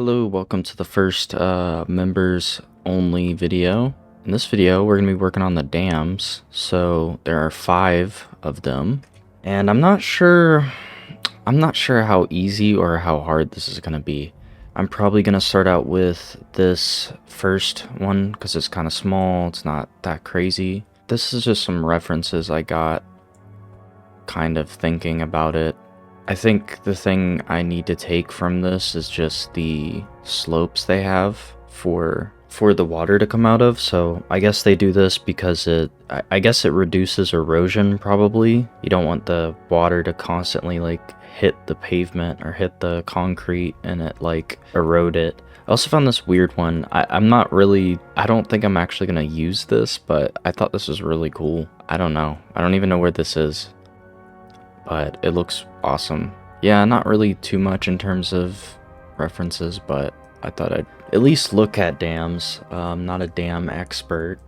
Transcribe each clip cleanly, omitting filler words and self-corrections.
Hello, welcome to the first members only video. In this video, we're going to be working on the dams. So there are 5 of them, and I'm not sure how easy or how hard this is going to be. I'm probably going to start out with this first one because it's kind of small. It's not that crazy. This is just some references I got kind of thinking about it. I think the thing I need to take from this is just the slopes they have for the water to come out of. So I guess they do this because I guess it reduces erosion probably. You don't want the water to constantly like hit the pavement or hit the concrete and it like erode it. I also found this weird one. I don't think I'm actually gonna use this, but I thought this was really cool. I don't know. I don't even know where this is, but it looks awesome. Yeah, not really too much in terms of references, but I thought I'd at least look at dams. I'm not a dam expert.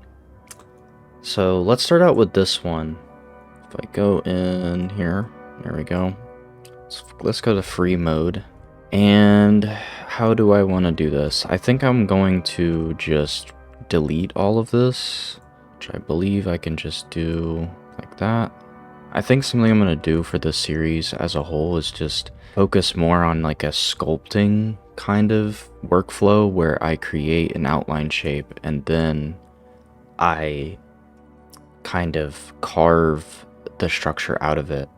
So let's start out with this one. If I go in here, there we go. Let's go to free mode. And how do I want to do this? I think I'm going to just delete all of this, which I believe I can just do like that. I think something I'm going to do for this series as a whole is just focus more on like a sculpting kind of workflow where I create an outline shape and then I kind of carve the structure out of it.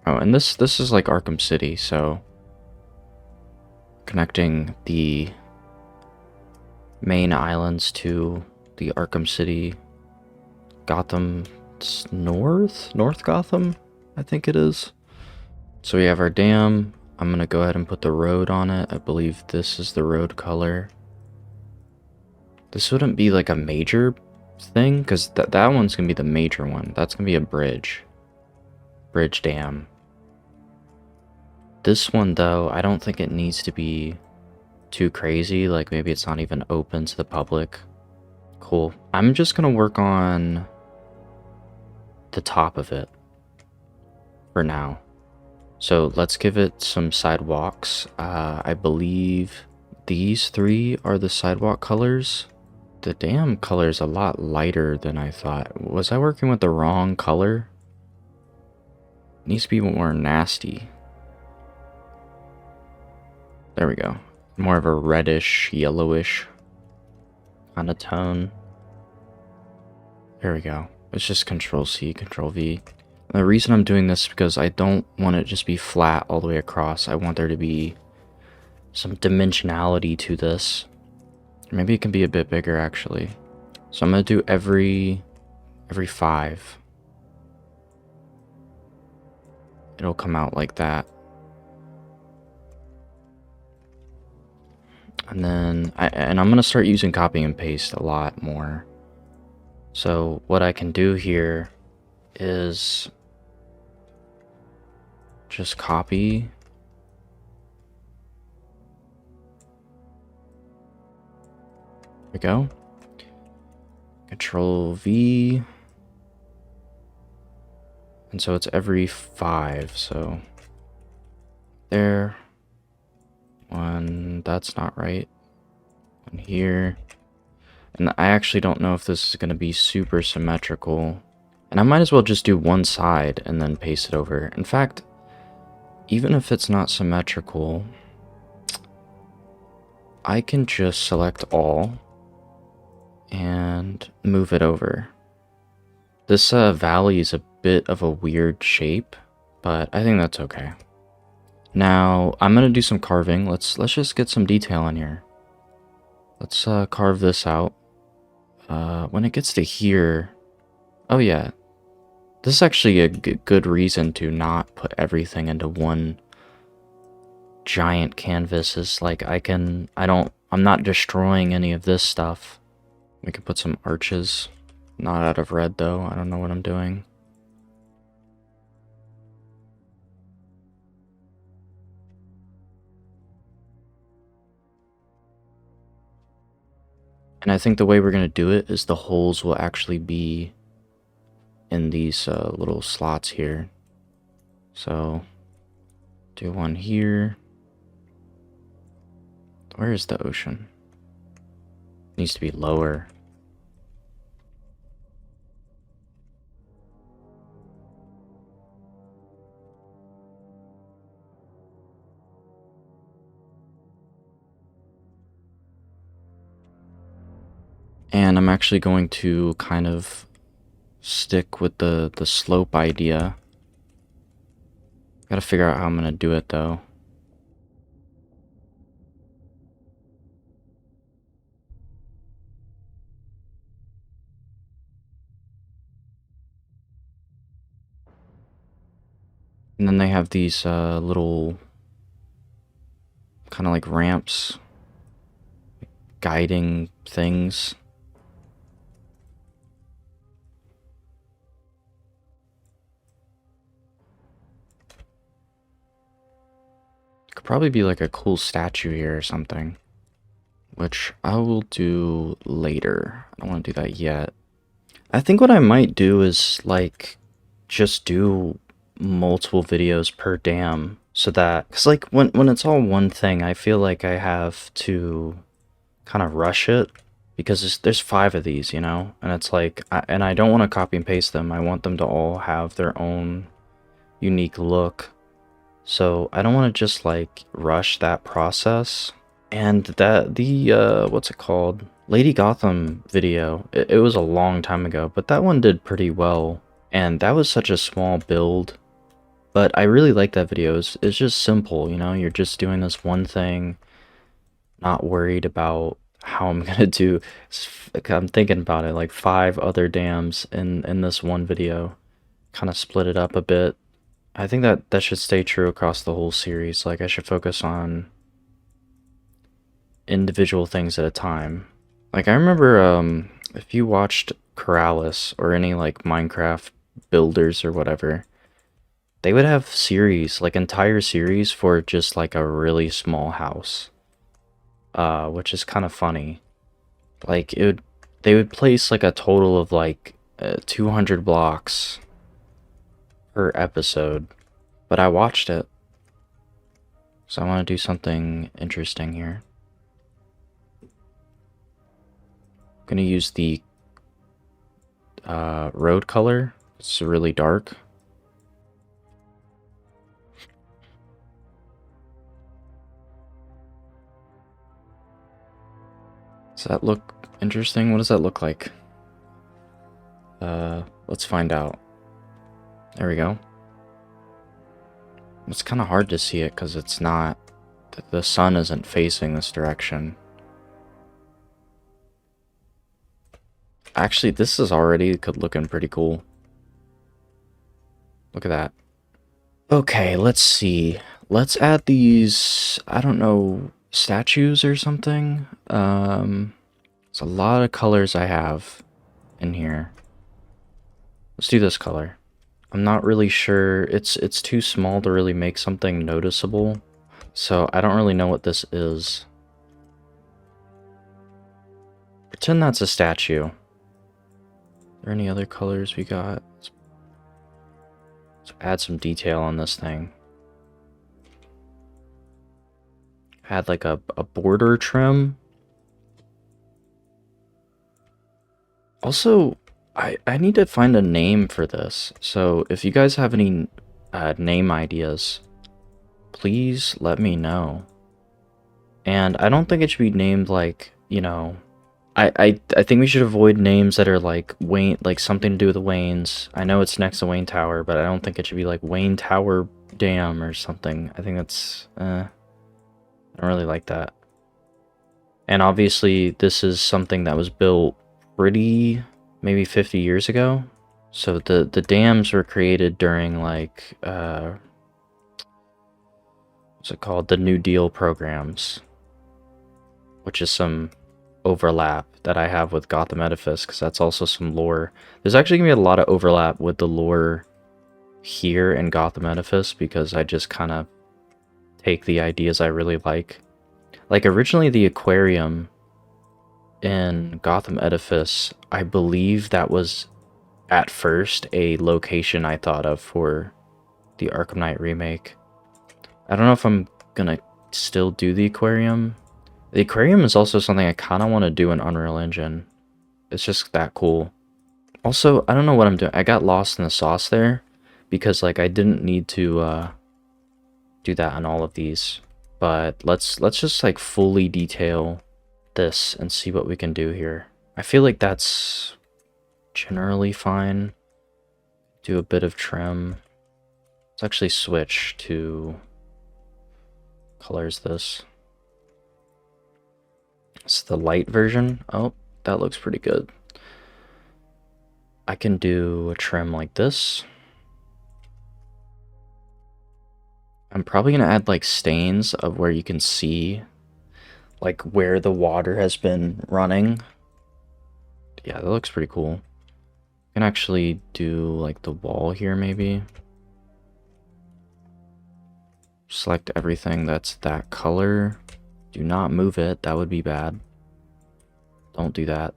Oh, and this is like Arkham City, so connecting the main islands to the Arkham City, Gotham. North Gotham, I think it is. So we have our dam. I'm gonna go ahead and put the road on it. I believe this is the road color. This wouldn't be like a major thing because that one's gonna be the major one. That's gonna be a bridge dam. This one though, I don't think it needs to be too crazy. Like maybe it's not even open to the public. Cool. I'm just gonna work on the top of it for now. So let's give it some sidewalks. I believe these 3 are the sidewalk colors. The dam color is a lot lighter than I thought. Was I working with the wrong color? It needs to be more nasty. There we go. More of a reddish, yellowish kind of tone. There we go. It's just Control C, Control V. And the reason I'm doing this is because I don't want it to just be flat all the way across. I want there to be some dimensionality to this. Maybe it can be a bit bigger actually. So I'm gonna do every 5. It'll come out like that. And then I'm gonna start using copy and paste a lot more. So what I can do here is just copy. There we go. Control V. And so it's every 5, so there. One, that's not right. One here. And I actually don't know if this is going to be super symmetrical. And I might as well just do one side and then paste it over. In fact, even if it's not symmetrical, I can just select all and move it over. This valley is a bit of a weird shape, but I think that's okay. Now, I'm going to do some carving. Let's just get some detail in here. Let's carve this out. When it gets to here, oh yeah, this is actually a good reason to not put everything into one giant canvas. Is like I'm not destroying any of this stuff. We can put some arches, not out of red though. I don't know what I'm doing. And I think the way we're going to do it is the holes will actually be in these little slots here. So do one here. Where is the ocean? It needs to be lower. And I'm actually going to kind of stick with the slope idea. Gotta figure out how I'm gonna do it though. And then they have these little kind of like ramps, guiding things. Could probably be like a cool statue here or something, which I will do later. I don't want to do that yet. I think what I might do is like just do multiple videos per dam, so that, because like when it's all one thing, I feel like I have to kind of rush it, because there's 5 of these, you know, and it's like and I don't want to copy and paste them. I want them to all have their own unique look, so I don't want to just like rush that process. And that the what's it called, Lady Gotham video, it was a long time ago, but that one did pretty well, and that was such a small build. But I really like that video. It's just simple, you know, you're just doing this one thing, not worried about how I'm gonna do. I'm thinking about it, like 5 other dams in this one video, kind of split it up a bit. I think that should stay true across the whole series. Like, I should focus on individual things at a time. Like, I remember if you watched Corrales or any like Minecraft builders or whatever, they would have series, like entire series for just like a really small house, which is kind of funny. Like, they would place like a total of like 200 blocks per episode, but I watched it, so I want to do something interesting here. I'm gonna use the road color. It's really dark. Does that look interesting? What does that look like? Let's find out. There we go. It's kind of hard to see it because it's not, the sun isn't facing this direction. Actually, this is already looking pretty cool. Look at that. Okay, let's see. Let's add these, I don't know, statues or something. There's a lot of colors I have in here. Let's do this color. I'm not really sure. It's too small to really make something noticeable, so I don't really know what this is. Pretend that's a statue. Are there any other colors we got? Let's add some detail on this thing. Add like a border trim. Also, I need to find a name for this. So if you guys have any name ideas, please let me know. And I don't think it should be named like, you know, I think we should avoid names that are like Wayne, like something to do with the Waynes. I know it's next to Wayne Tower, but I don't think it should be like Wayne Tower Dam or something. I think that's I don't really like that. And obviously this is something that was built pretty maybe 50 years ago. So the dams were created during like what's it called? The New Deal programs, which is some overlap that I have with Gotham Edifice, because that's also some lore. There's actually gonna be a lot of overlap with the lore here in Gotham Edifice, because I just kind of take the ideas I really like. Like, originally the aquarium in Gotham Edifice, I believe that was at first a location I thought of for the Arkham Knight remake. I don't know if I'm gonna still do the aquarium, The aquarium is also something I kind of want to do in Unreal Engine. It's just that cool. Also, I don't know what I'm doing. I got lost in the sauce there because like I didn't need to do that on all of these. But let's just like fully detail this and see what we can do here. I feel like that's generally fine. Do a bit of trim. Let's actually switch to colors this. It's the light version. Oh, that looks pretty good. I can do a trim like this. I'm probably gonna add like stains of where you can see like where the water has been running. Yeah, that looks pretty cool. I can actually do like the wall here maybe. Select everything that's that color. Do not move it, that would be bad. Don't do that.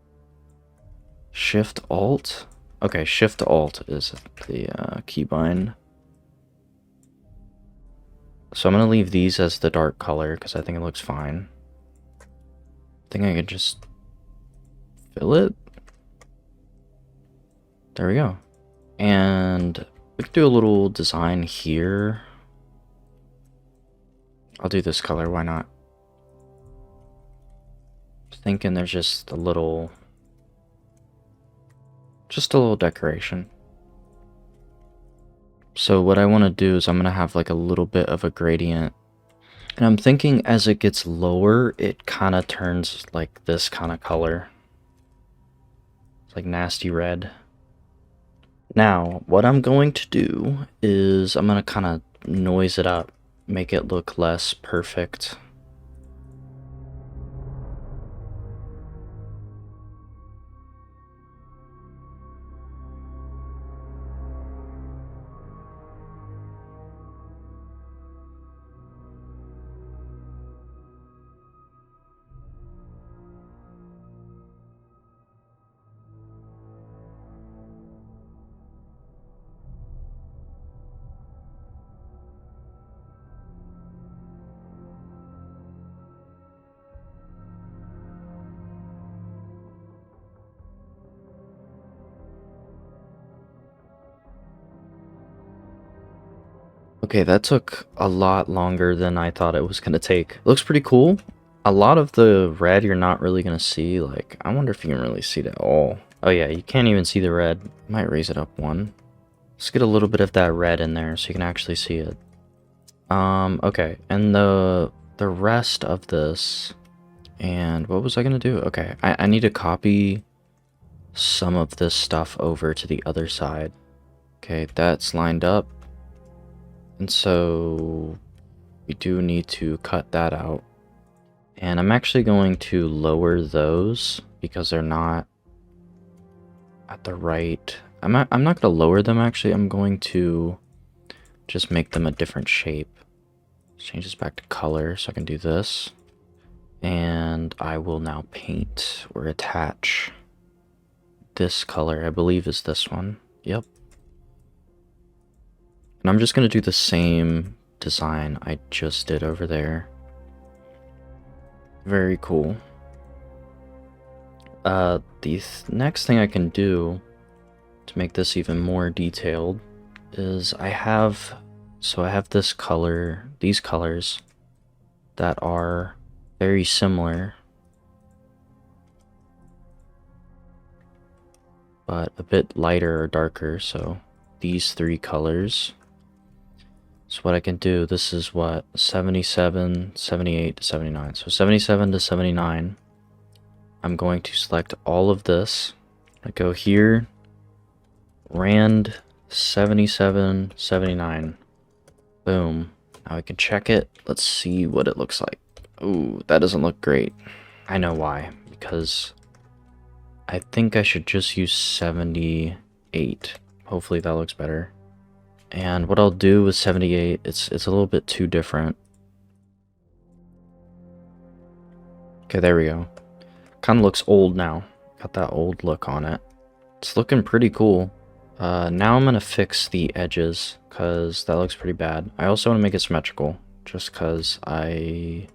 Shift Alt. Okay, Shift Alt is the keybind. So I'm gonna leave these as the dark color because I think it looks fine. I think I can just fill it. There we go. And we can do a little design here. I'll do this color, why not? Thinking there's just a little decoration. So what I want to do is I'm going to have like a little bit of a gradient. And I'm thinking as it gets lower, it kind of turns like this kind of color. It's like nasty red. Now, what I'm going to do is I'm going to kind of noise it up, make it look less perfect. Okay, that took a lot longer than I thought it was going to take. It looks pretty cool. A lot of the red you're not really going to see. Like, I wonder if you can really see it at all. Oh yeah, you can't even see the red. Might raise it up one. Let's get a little bit of that red in there so you can actually see it. Okay, and the rest of this, and what was I gonna do? Okay, I need to copy some of this stuff over to the other side. Okay, that's lined up. And so we do need to cut that out. And I'm actually going to lower those because they're not at the right. I'm not going to lower them actually. I'm going to just make them a different shape. Change this back to color so I can do this. And I will now paint or attach this color. I believe is this one. Yep. And I'm just going to do the same design I just did over there. Very cool. The next thing I can do to make this even more detailed is I have this color, these colors that are very similar, but a bit lighter or darker. So these three colors. So what I can do, this is what, 77, 78 to 79. So 77 to 79, I'm going to select all of this. I go here, rand 77, 79. Boom. Now I can check it. Let's see what it looks like. Ooh, that doesn't look great. I know why. Because I think I should just use 78. Hopefully that looks better. And what I'll do with 78, it's a little bit too different. Okay, there we go. Kind of looks old now. Got that old look on it. It's looking pretty cool. Now I'm going to fix the edges, because that looks pretty bad. I also want to make it symmetrical, just because I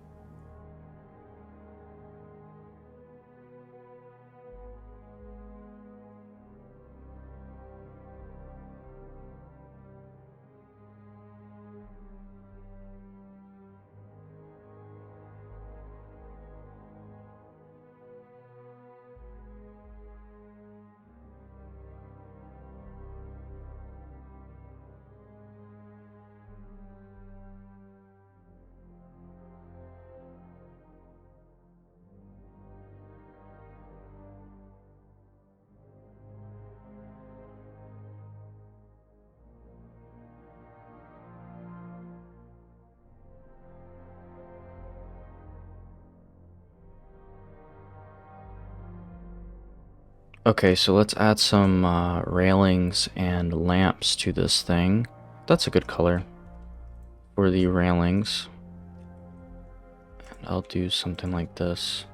Okay, so let's add some railings and lamps to this thing. That's a good color for the railings. And I'll do something like this.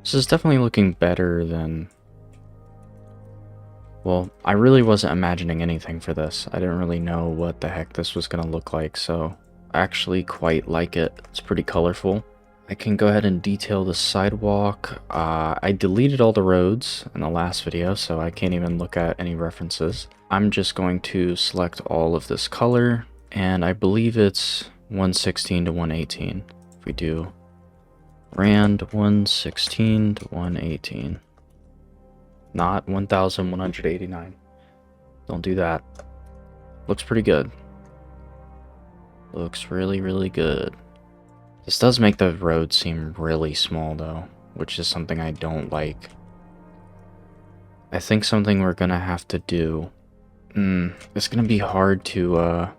This is definitely looking better than... Well, I really wasn't imagining anything for this. I didn't really know what the heck this was going to look like, so I actually quite like it. It's pretty colorful. I can go ahead and detail the sidewalk. I deleted all the roads in the last video, so I can't even look at any references. I'm just going to select all of this color, and I believe it's 116 to 118. If we do rand 116 to 118. Not 1,189. Don't do that. Looks pretty good. Looks really, really good. This does make the road seem really small, though, which is something I don't like. I think something we're gonna have to do... it's gonna be hard to,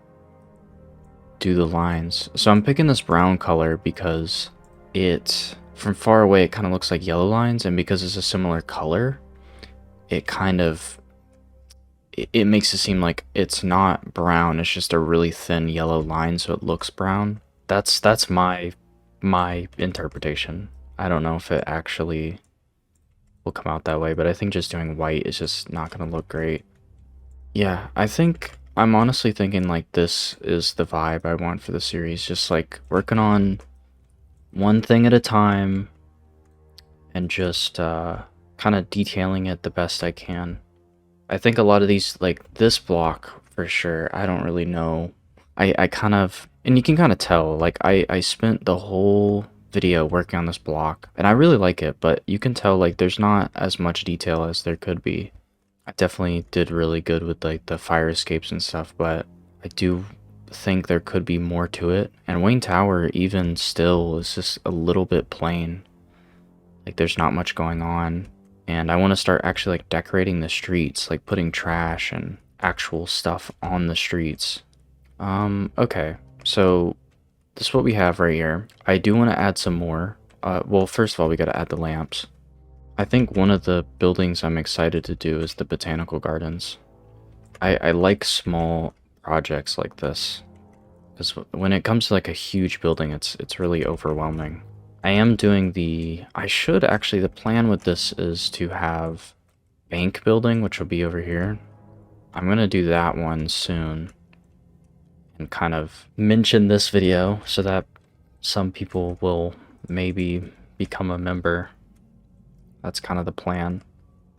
do the lines. So I'm picking this brown color because from far away, it kind of looks like yellow lines, and because it's a similar color, it kind of... It makes it seem like it's not brown, it's just a really thin yellow line, so it looks brown. That's my interpretation. I don't know if it actually will come out that way, but I think just doing white is just not gonna look great. Yeah, I'm honestly thinking like this is the vibe I want for the series, just like working on one thing at a time and just kind of detailing it the best I can. I think a lot of these, like this block for sure, I don't really know. I kind of, and you can kind of tell, like I spent the whole video working on this block, and I really like it, but you can tell like there's not as much detail as there could be. I definitely did really good with like the fire escapes and stuff, but I do think there could be more to it. And Wayne Tower even still is just a little bit plain. Like there's not much going on. And I want to start actually like decorating the streets, like putting trash and actual stuff on the streets. Okay, so this is what we have right here. I do want to add some more. Well, first of all, we got to add the lamps. I think one of the buildings I'm excited to do is the botanical gardens. I like small projects like this, because when it comes to like a huge building, it's really overwhelming. I am doing the plan with this is to have bank building, which will be over here. I'm gonna do that one soon and kind of mention this video so that some people will maybe become a member. That's kind of the plan.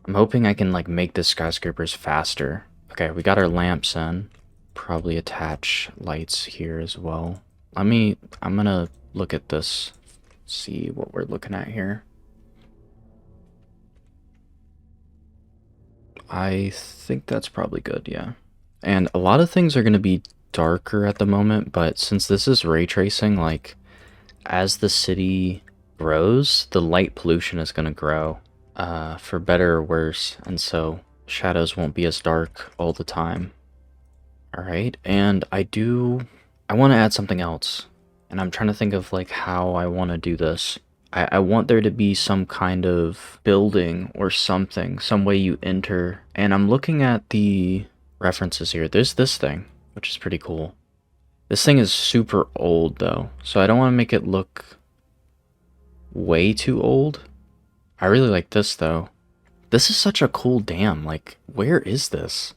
I'm hoping I can like make the skyscrapers faster. Okay, we got our lamps in. Probably attach lights here as well. I'm gonna look at this, see what we're looking at here. I think that's probably good, yeah. And a lot of things are gonna be darker at the moment, but since this is ray tracing, like as the city grows, the light pollution is gonna grow, for better or worse, and so shadows won't be as dark all the time. Alright, and I want to add something else, and I'm trying to think of like how I want to do this. I want there to be some kind of building or something, some way you enter, and I'm looking at the references here. There's this thing, which is pretty cool. This thing is super old though, so I don't want to make it look way too old. I really like this though. This is such a cool dam, like where is this?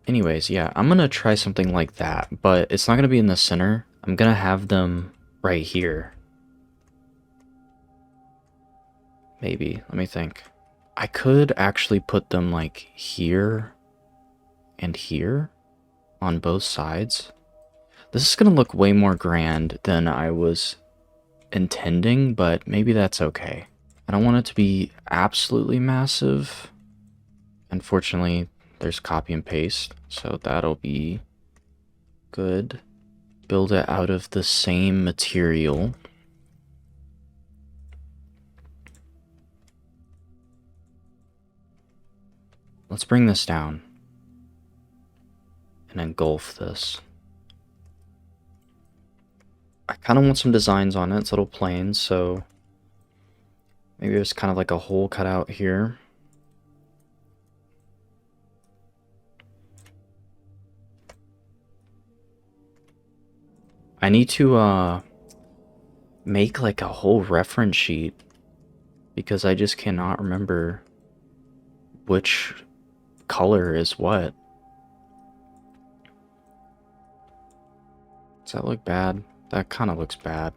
Anyways, yeah, I'm gonna try something like that, but it's not gonna be in the center. I'm gonna have them right here. Maybe, let me think. I could actually put them like here and here on both sides. This is gonna look way more grand than I was intending, but maybe that's okay. I don't want it to be absolutely massive. Unfortunately, there's copy and paste, so that'll be good. Build it out of the same material. Let's bring this down and engulf this. I kind of want some designs on it. It's a little plain, so maybe there's kind of like a hole cut out here. I need to make like a whole reference sheet because I just cannot remember which color is what. Does that look bad? That kind of looks bad.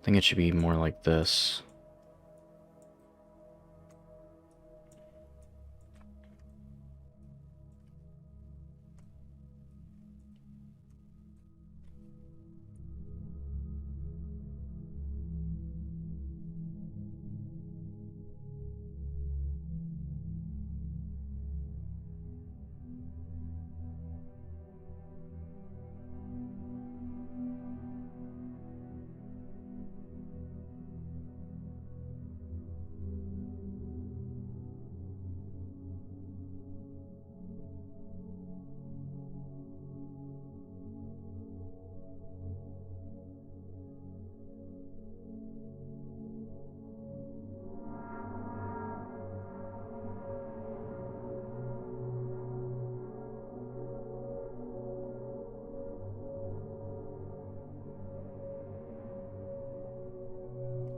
I think it should be more like this.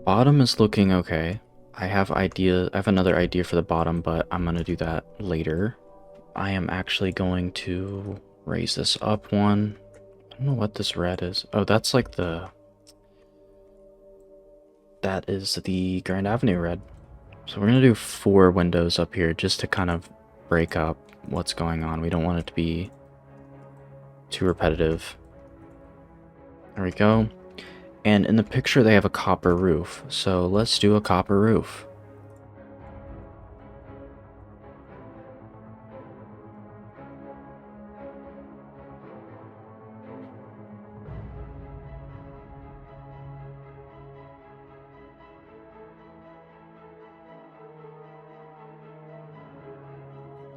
Bottom is looking okay. I have another idea for the bottom, but I'm gonna do that later. I am actually going to raise this up one. I don't know what this red is. Oh, that's like that is the Grand Avenue red. So we're gonna do 4 windows up here just to kind of break up what's going on. We don't want it to be too repetitive. There we go. And in the picture, they have a copper roof. So let's do a copper roof.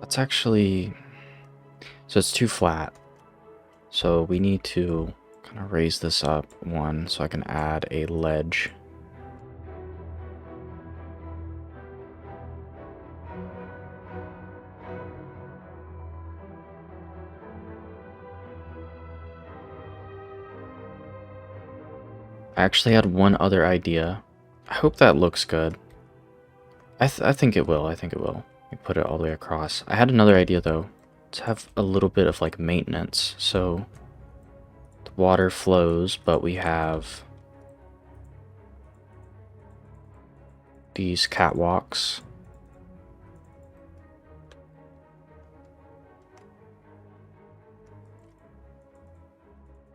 That's actually... So it's too flat. So we need to kind of raise this up one so I can add a ledge. I actually had one other idea. I hope that looks good. I think it will. I think it will. Let me put it all the way across. I had another idea though, to have a little bit of like maintenance. So the water flows, but we have these catwalks.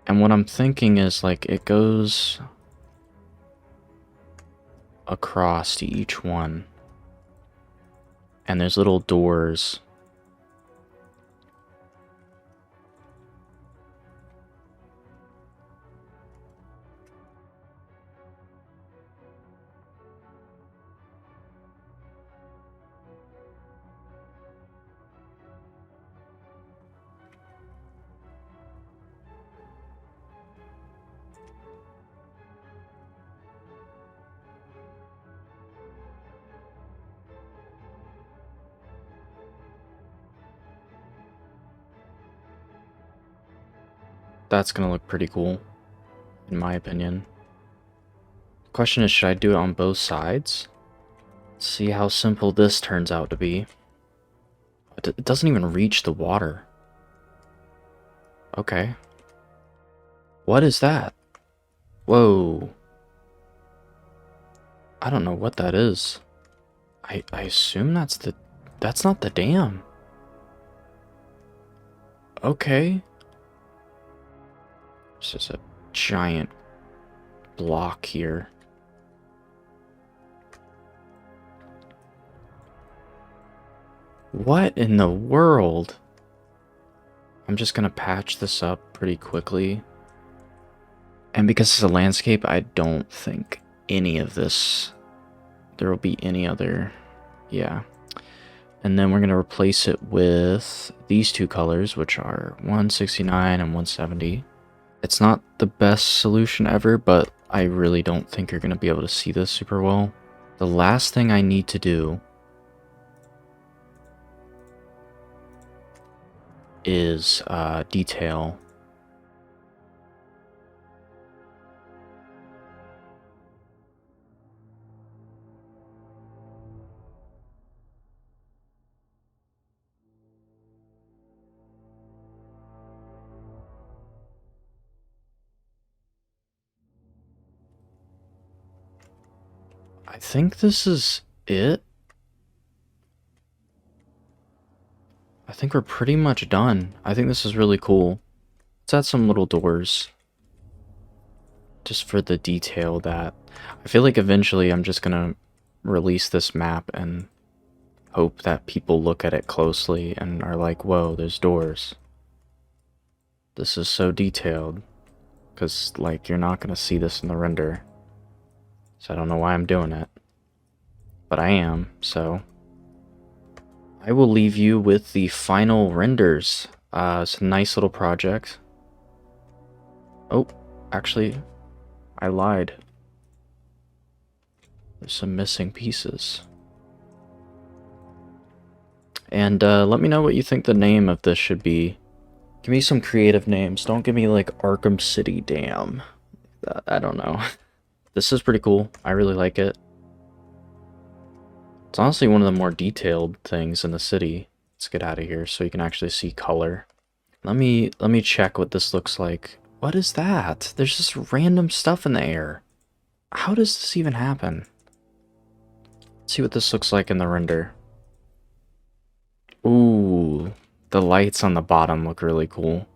And what I'm thinking is like it goes across to each one. And there's little doors. That's gonna look pretty cool, in my opinion. The question is, should I do it on both sides? Let's see how simple this turns out to be. It doesn't even reach the water. Okay. What is that? Whoa. I don't know what that is. I assume that's not the dam. Okay. It's just a giant block here. What in the world? I'm just gonna patch this up pretty quickly. And because it's a landscape, I don't think any of this, there will be any other, yeah. And then we're gonna replace it with these 2 colors, which are 169 and 170. It's not the best solution ever, but I really don't think you're gonna be able to see this super well. The last thing I need to do is detail I think this is it. I think we're pretty much done. I think this is really cool. Let's add some little doors. Just for the detail that... I feel like eventually I'm just gonna release this map and hope that people look at it closely and are like, whoa, there's doors. This is so detailed. Because, like, you're not gonna see this in the render. So I don't know why I'm doing it. But I am, so... I will leave you with the final renders. It's a nice little project. Oh, actually, I lied. There's some missing pieces. And let me know what you think the name of this should be. Give me some creative names. Don't give me like Arkham City Dam. I don't know. This is pretty cool. I really like it. It's honestly one of the more detailed things in the city. Let's get out of here so you can actually see color. Let me check what this looks like. What is that? There's just random stuff in the air. How does this even happen? Let's see what this looks like in the render. Ooh, the lights on the bottom look really cool.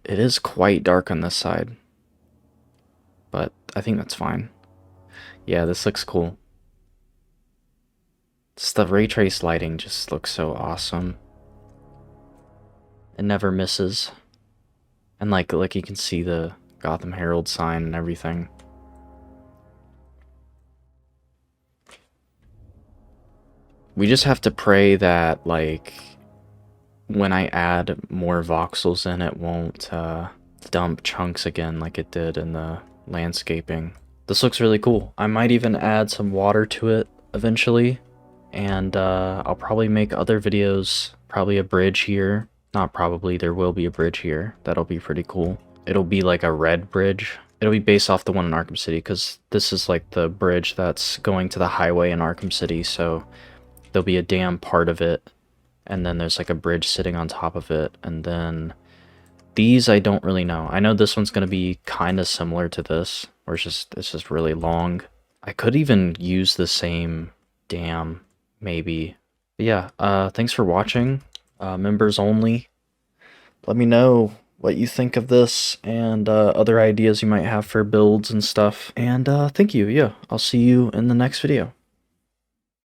It is quite dark on this side, but I think that's fine. Yeah, this looks cool. Just the ray trace lighting just looks so awesome. It never misses. And like you can see the Gotham Herald sign and everything. We just have to pray that, like, when I add more voxels in, it won't dump chunks again like it did in the landscaping. This looks really cool. I might even add some water to it eventually. And I'll probably make other videos, probably a bridge here. Not probably, there will be a bridge here. That'll be pretty cool. It'll be like a red bridge. It'll be based off the one in Arkham City, because this is like the bridge that's going to the highway in Arkham City, so there'll be a dam part of it, and then there's like a bridge sitting on top of it, and then these I don't really know. I know this one's going to be kind of similar to this, where it's just really long. I could even use the same dam, maybe. But yeah, thanks for watching. Members only. Let me know what you think of this and other ideas you might have for builds and stuff. And thank you. Yeah, I'll see you in the next video.